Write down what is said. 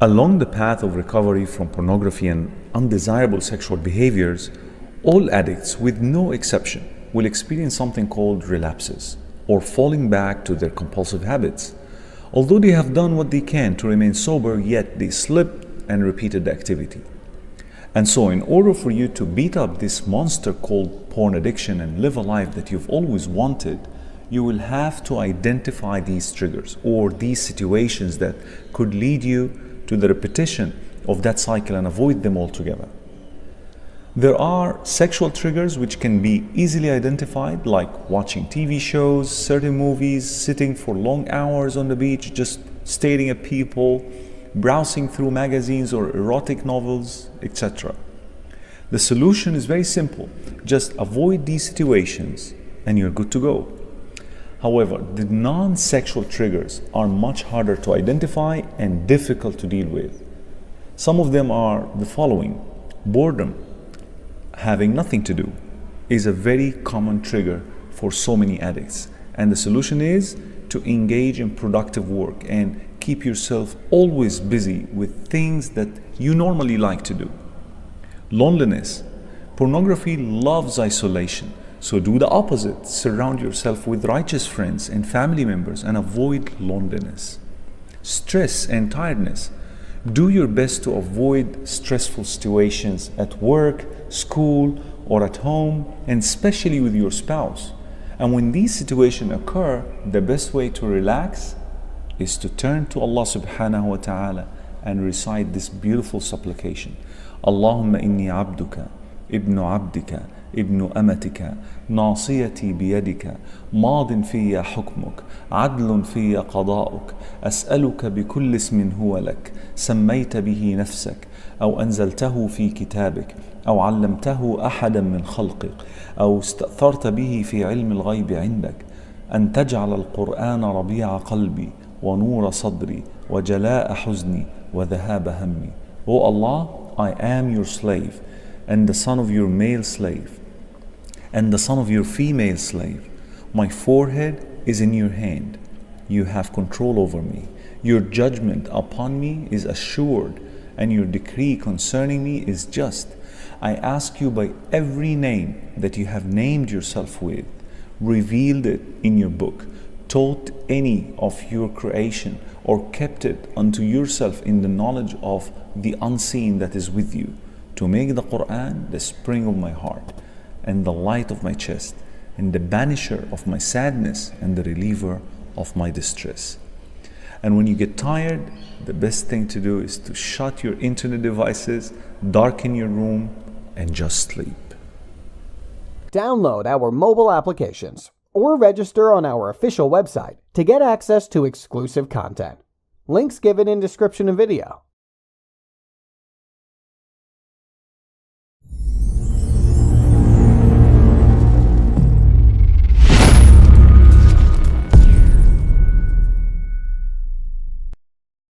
Along the path of recovery from pornography and undesirable sexual behaviors, all addicts, with no exception, will experience something called relapses, or falling back to their compulsive habits. Although they have done what they can to remain sober, yet they slip and repeated the activity. And so, in order for you to beat up this monster called porn addiction and live a life that you've always wanted, you will have to identify these triggers or these situations that could lead you to the repetition of that cycle and avoid them altogether. There are sexual triggers which can be easily identified, like watching TV shows, certain movies, sitting for long hours on the beach, just staring at people, browsing through magazines or erotic novels, etc. The solution is very simple. Just avoid these situations and you're good to go. However, the non-sexual triggers are much harder to identify and difficult to deal with. Some of them are the following. Boredom, having nothing to do, is a very common trigger for so many addicts. And the solution is to engage in productive work and keep yourself always busy with things that you normally like to do. Loneliness. Pornography loves isolation. So do the opposite. Surround yourself with righteous friends and family members and avoid loneliness. Stress and tiredness. Do your best to avoid stressful situations at work, school, or at home, and especially with your spouse. And when these situations occur, the best way to relax is to turn to Allah subhanahu wa ta'ala and recite this beautiful supplication. Allahumma inni abduka, ibnu abdika, ابن أمتك ناصيتي بيدك ماض في حكمك عدل في قضاؤك أسألك بكل اسم هو لك سميت به نفسك أو أنزلته في كتابك أو علمته أحدا من خلقك أو استأثرت به في علم الغيب عندك أن تجعل القرآن ربيع قلبي ونور صدري وجلاء حزني وذهاب همي. O Allah, I am your slave and the son of your male slave and the son of your female slave. My forehead is in your hand. You have control over me. Your judgment upon me is assured, and your decree concerning me is just. I ask you by every name that you have named yourself with, revealed it in your book, taught any of your creation, or kept it unto yourself in the knowledge of the unseen that is with you, to make the Quran the spring of my heart, and the light of my chest, and the banisher of my sadness, and the reliever of my distress. And when you get tired, the best thing to do is to shut your internet devices, darken your room, and just sleep. Download our mobile applications or register on our official website to get access to exclusive content. Links given in description of video.